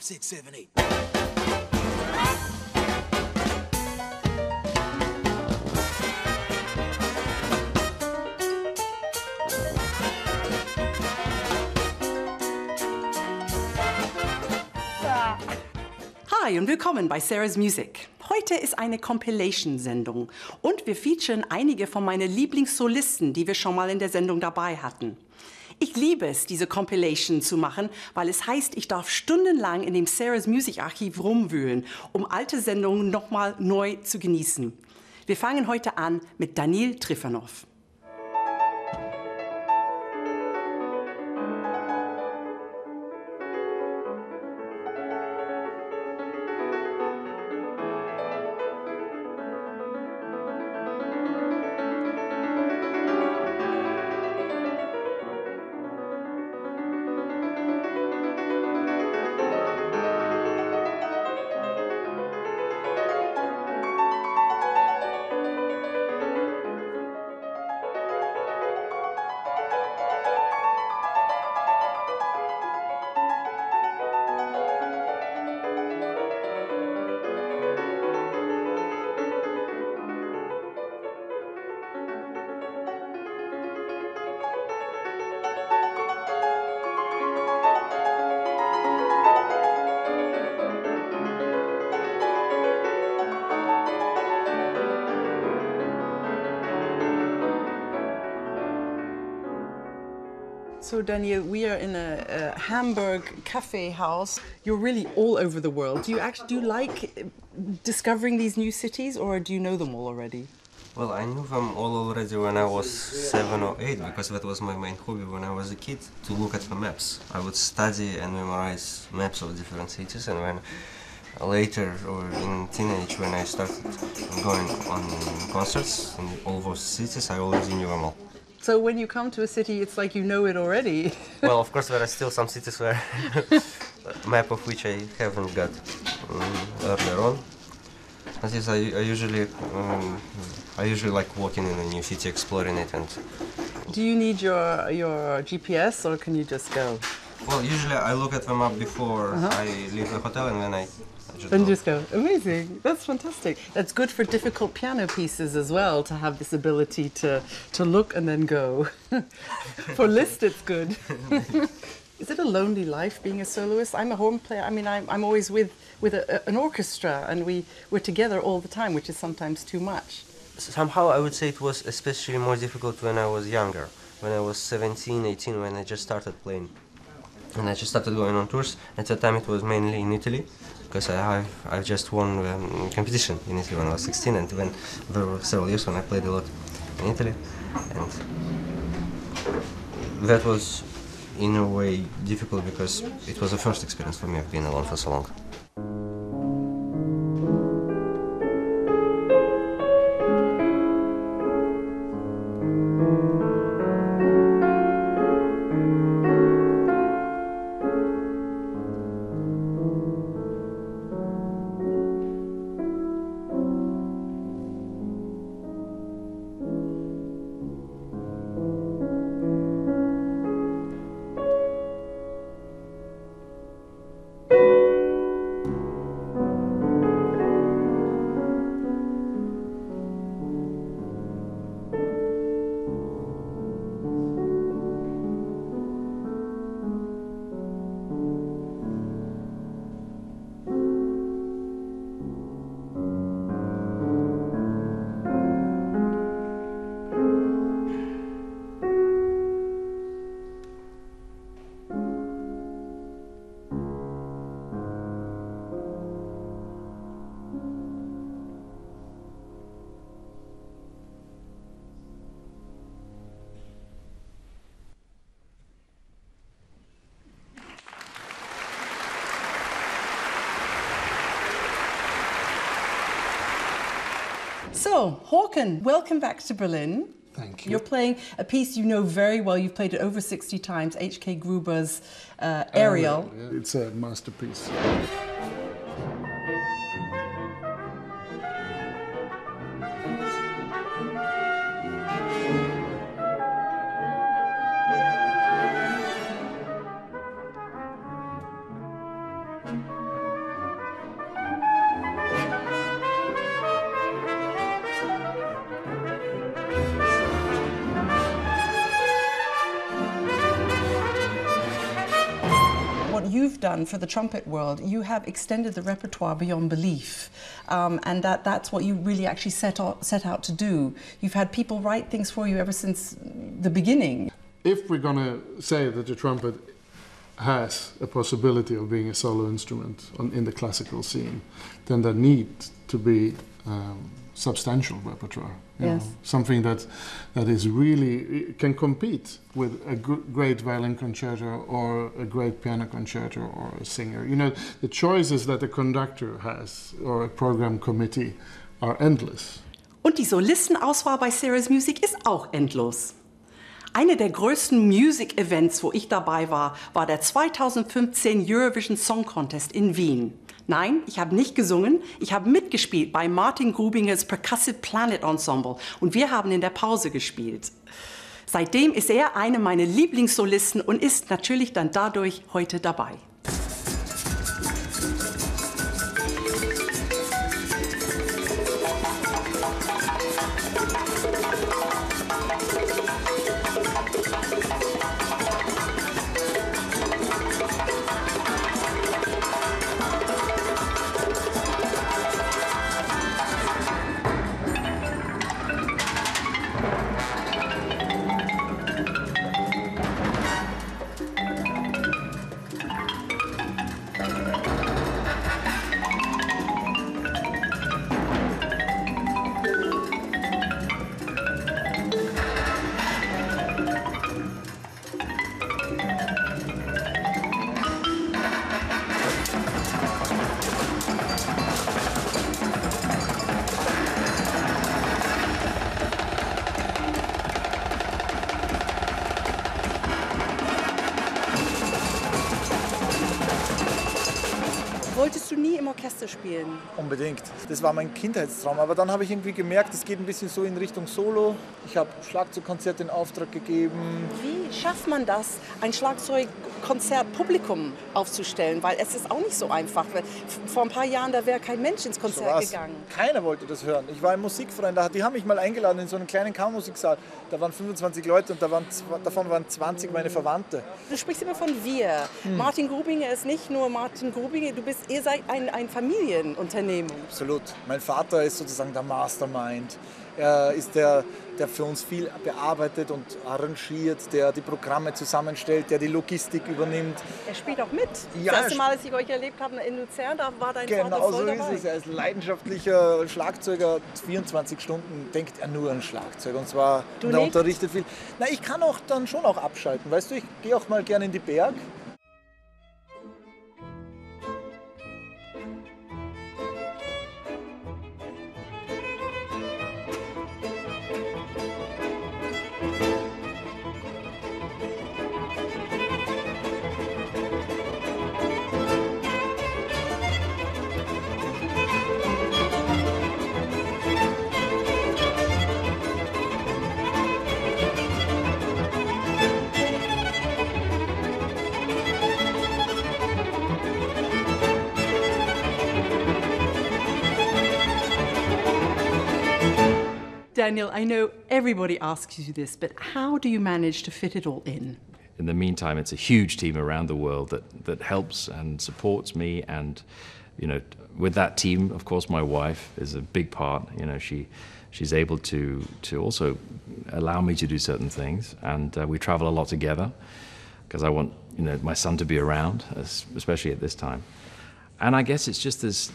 6, 7, 8. Hi und willkommen bei Sarah's Music. Heute ist eine Compilation-Sendung und wir featuren einige von meinen Lieblingssolisten, die wir schon mal in der Sendung dabei hatten. Ich liebe es, diese Compilation zu machen, weil es heißt, ich darf stundenlang in dem Sarah's Music Archiv rumwühlen, um alte Sendungen nochmal neu zu genießen. Wir fangen heute an mit Daniil Trifonov. So Daniil, we are in a Hamburg cafe house. You're really all over the world. Do you like discovering these new cities, or do you know them all already? Well, I knew them all already when I was 7 or 8, because that was my main hobby when I was a kid, to look at the maps. I would study and memorize maps of different cities, and when later, or in teenage, when I started going on concerts in all those cities, I already knew them all. So when you come to a city, it's like you know it already. Well, of course, there are still some cities where map of which I haven't got earlier on. But yes, I usually like walking in a new city, exploring it. And do you need your GPS, or can you just go? Well, usually I look at the map before I leave the hotel, and then I just go. Amazing. That's fantastic. That's good for difficult piano pieces as well, to have this ability to look and then go. For Liszt, it's good. Is it a lonely life being a soloist? I'm a horn player. I mean, I'm always with an orchestra, and we're together all the time, which is sometimes too much. Somehow I would say it was especially more difficult when I was younger, when I was 17, 18, when I just started playing. And I just started going on tours. At the time it was mainly in Italy, because I've just won a competition in Italy when I was 16, and then there were several years when I played a lot in Italy, and that was in a way difficult because it was the first experience for me of being alone for so long. So, Håkan, welcome back to Berlin. Thank you. You're playing a piece you know very well. You've played it over 60 times, H.K. Gruber's Ariel. It's a masterpiece. you've done for the trumpet world, you have extended the repertoire beyond belief, and that's what you really actually set out to do. You've had people write things for you ever since the beginning. If we're going to say that the trumpet has a possibility of being a solo instrument in the classical scene, then there needs to be substantial repertoire. Yes. Something that is really can compete with a great violin concerto or a great piano concerto or a singer. You know, the choices that a conductor has or a program committee are endless. Und die Solistenauswahl bei Sarah's Music ist auch endlos. Eine der größten Music-Events, wo ich dabei war, war der 2015 Eurovision Song Contest in Wien. Nein, ich habe nicht gesungen, ich habe mitgespielt bei Martin Grubingers Percussive Planet Ensemble und wir haben in der Pause gespielt. Seitdem ist er eine meiner Lieblingssolisten und ist natürlich dann dadurch heute dabei. Wolltest du nie im Orchester spielen? Unbedingt. Das war mein Kindheitstraum. Aber dann habe ich irgendwie gemerkt, es geht ein bisschen so in Richtung Solo. Ich habe Schlagzeugkonzerte in Auftrag gegeben. Wie schafft man das, ein Schlagzeugkonzert Publikum aufzustellen? Weil es ist auch nicht so einfach. Vor ein paar Jahren, da wäre kein Mensch ins Konzert gegangen. Keiner wollte das hören. Ich war im Musikverein, die haben mich mal eingeladen in so einen kleinen Kammermusiksaal. Da waren 25 Leute und davon waren 20 meine Verwandte. Du sprichst immer von wir. Martin Grubinger ist nicht nur Martin Grubinger, ihr seid ein Familienunternehmen. Absolut. Mein Vater ist sozusagen der Mastermind. Er ist der für uns viel bearbeitet und arrangiert, der die Programme zusammenstellt, der die Logistik übernimmt. Er spielt auch mit. Ja, das erste Mal, als ich euch erlebt habe in Luzern, da war dein Vater genau voll so dabei. ist es. Er ist leidenschaftlicher Schlagzeuger. 24 Stunden denkt er nur an Schlagzeug. Und zwar, er unterrichtet viel. Na, ich kann auch dann schon auch abschalten. Weißt du, ich gehe auch mal gerne in die Berg. Daniel, I know everybody asks you this, but how do you manage to fit it all in? In the meantime, it's a huge team around the world that helps and supports me. And, you know, with that team, of course, my wife is a big part. You know, she's able to also allow me to do certain things. And we travel a lot together because I want, you know, my son to be around, especially at this time. And I guess it's just this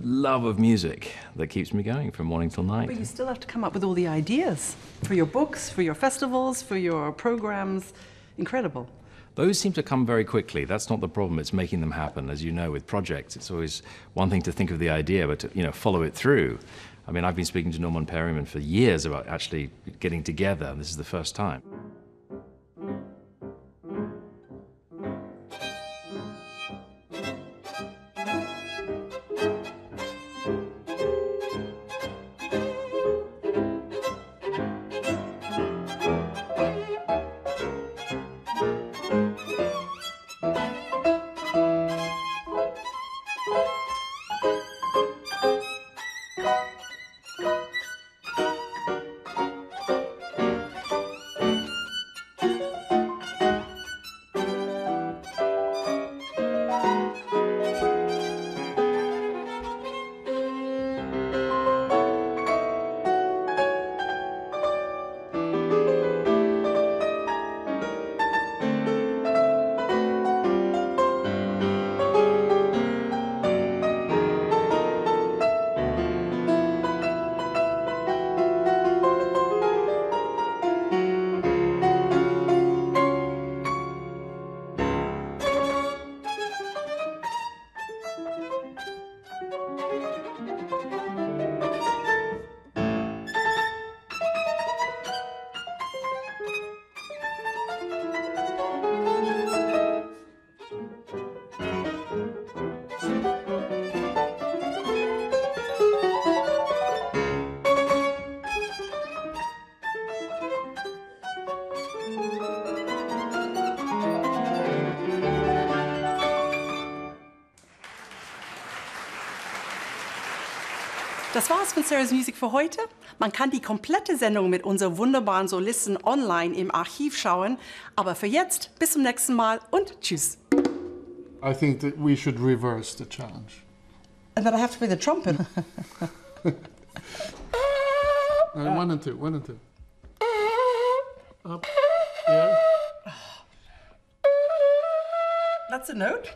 love of music that keeps me going from morning till night. But you still have to come up with all the ideas for your books, for your festivals, for your programs. Incredible. Those seem to come very quickly. That's not the problem. It's making them happen. As you know, with projects, it's always one thing to think of the idea, but to, you know, follow it through. I mean, I've been speaking to Norman Perryman for years about actually getting together, and this is the first time. Das war's von Sarah's Music für heute. Man kann die komplette Sendung mit unseren wunderbaren Solisten online im Archiv schauen. Aber für jetzt, bis zum nächsten Mal und tschüss. I think that we should reverse the challenge. And then I have to play the trumpet. One and two, one and two. Up, yeah. That's a note.